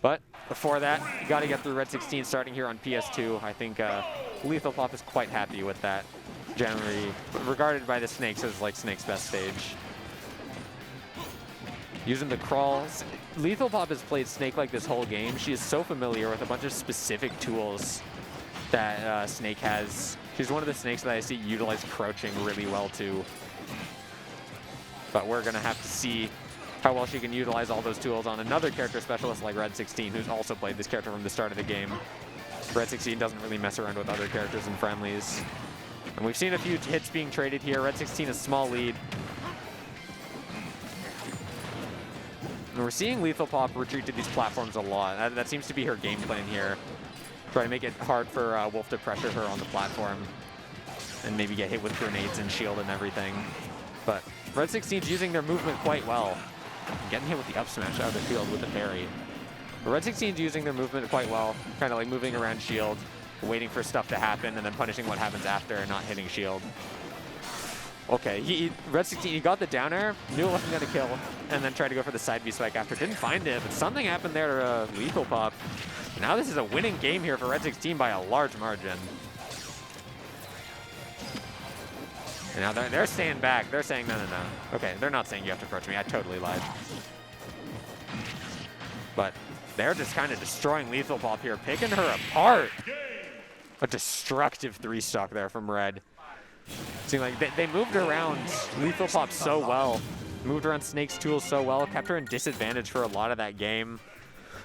But before that, you got to get through Red16 starting here on PS2. I think LethalPop is quite happy with that. Generally regarded by the Snakes as like Snake's best stage. Using the crawls. LethalPop has played Snake like this whole game. She is so familiar with a bunch of specific tools that Snake has. She's one of the Snakes that I see utilize crouching really well too. But we're going to have to see how well she can utilize all those tools on another character specialist like Red16, who's also played this character from the start of the game. Red16 doesn't really mess around with other characters and friendlies. And we've seen a few hits being traded here. Red16 a small lead. And we're seeing LethalPop retreat to these platforms a lot. That seems to be her game plan here. Try to make it hard for Wolf to pressure her on the platform and maybe get hit with grenades and shield and everything. But Red16's using their movement quite well. Getting hit with the up smash out of the field with the parry. But Red16's using their movement quite well, kind of like moving around shield, waiting for stuff to happen and then punishing what happens after and not hitting shield. Okay, Red16, he got the down air, knew it wasn't going to kill, and then tried to go for the side B spike after. Didn't find it, but something happened there to LethalPop. Now this is a winning game here for Red16 by a large margin. And now they're staying back. They're saying, no, no, no. Okay, they're not saying you have to approach me. I totally lied. But they're just kind of destroying LethalPop here, picking her apart. A destructive 3-stock there from Red. Seemed like they moved around LethalPop so well. Moved around Snake's tools so well. Kept her in disadvantage for a lot of that game.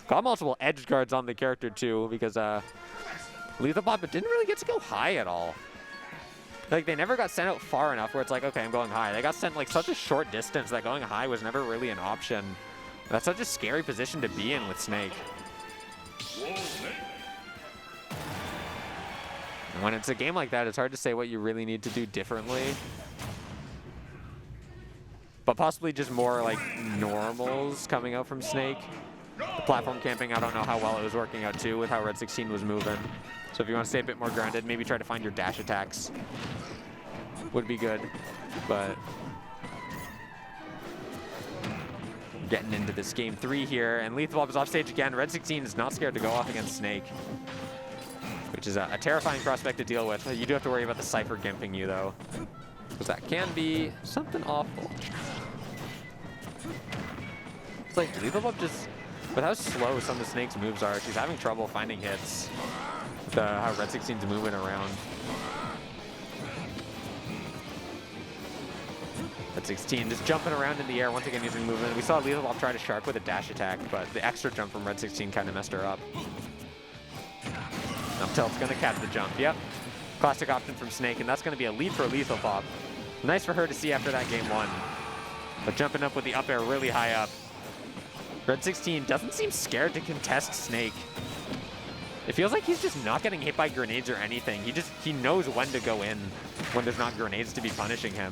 Got multiple edge guards on the character too, because LethalPop didn't really get to go high at all. Like, they never got sent out far enough where it's like, okay, I'm going high. They got sent like such a short distance that going high was never really an option. That's such a scary position to be in with Snake. And when it's a game like that, it's hard to say what you really need to do differently. But possibly just more like normals coming out from Snake. The platform camping, I don't know how well it was working out too with how Red16 was moving. So if you want to stay a bit more grounded, maybe try to find your dash attacks. Would be good, but getting into this game 3 here, and LethalPop is off stage again. Red16 is not scared to go off against Snake, which is a terrifying prospect to deal with. You do have to worry about the Cypher gimping you though, because that can be something awful. It's like LethalPop just, with how slow some of Snake's moves are, she's having trouble finding hits. How Red16's moving around. Red16 just jumping around in the air, once again using movement. We saw LethalPop try to shark with a dash attack, but the extra jump from Red16 kind of messed her up. Up tilt's going to catch the jump, yep. Classic option from Snake, and that's going to be a lead for LethalPop. Nice for her to see after that game 1. But jumping up with the up air really high up. Red16 doesn't seem scared to contest Snake. It feels like he's just not getting hit by grenades or anything. He knows when to go in when there's not grenades to be punishing him.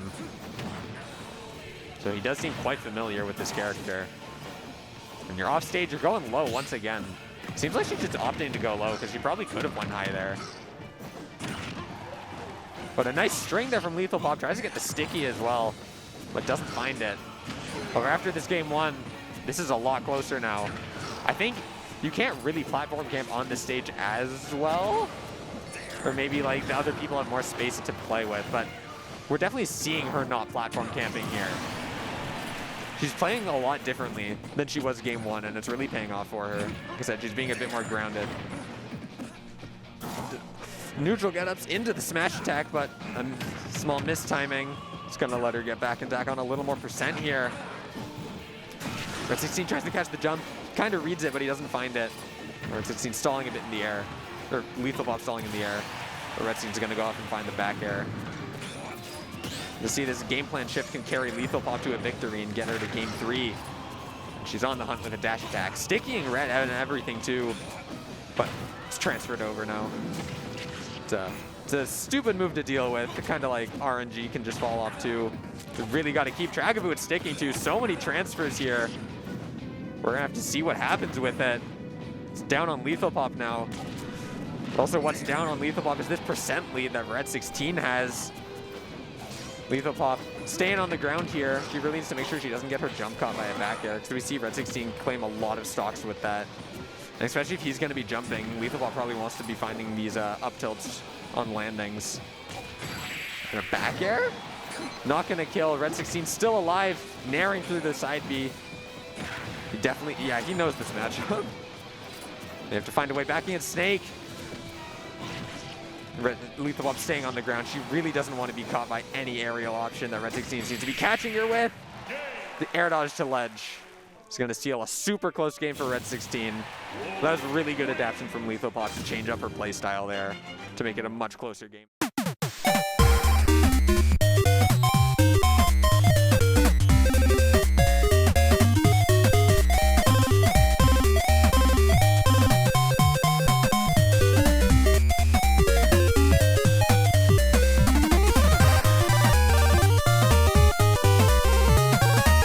So he does seem quite familiar with this character. When you're off stage, you're going low once again. Seems like she's just opting to go low because she probably could have went high there. But a nice string there from LethalPop. Tries to get the sticky as well, but doesn't find it. However, after this game 1, this is a lot closer now. I think you can't really platform camp on this stage as well. Or maybe like the other people have more space to play with, but we're definitely seeing her not platform camping here. She's playing a lot differently than she was game 1, and it's really paying off for her. Like I said, she's being a bit more grounded. Neutral get-ups into the smash attack, but a small mistiming. It's gonna let her get back and back on a little more percent here. Red16 tries to catch the jump, kind of reads it, but he doesn't find it. Red16 stalling a bit in the air, or LethalPop stalling in the air. But Red16's gonna go off and find the back air. You see this game plan shift can carry LethalPop to a victory and get her to game 3. She's on the hunt with a dash attack. Stickying Red out and everything too, but it's transferred over now. It's a stupid move to deal with. Kind of like RNG can just fall off too. You really got to keep track of who it's sticking to. So many transfers here. We're gonna have to see what happens with it. It's down on LethalPop now. Also, what's down on LethalPop is this percent lead that Red16 has. LethalPop staying on the ground here. She really needs to make sure she doesn't get her jump caught by a back air, because we see Red16 claim a lot of stocks with that. And especially if he's going to be jumping, LethalPop probably wants to be finding these up tilts on landings. And a back air? Not going to kill. Red16 still alive, naring through the side B. He definitely, yeah, he knows this matchup. They have to find a way back against Snake. LethalPop staying on the ground. She really doesn't want to be caught by any aerial option that Red16 seems to be catching her with. The air dodge to ledge is going to seal a super close game for Red16. That was a really good adaptation from LethalPop to change up her play style there to make it a much closer game.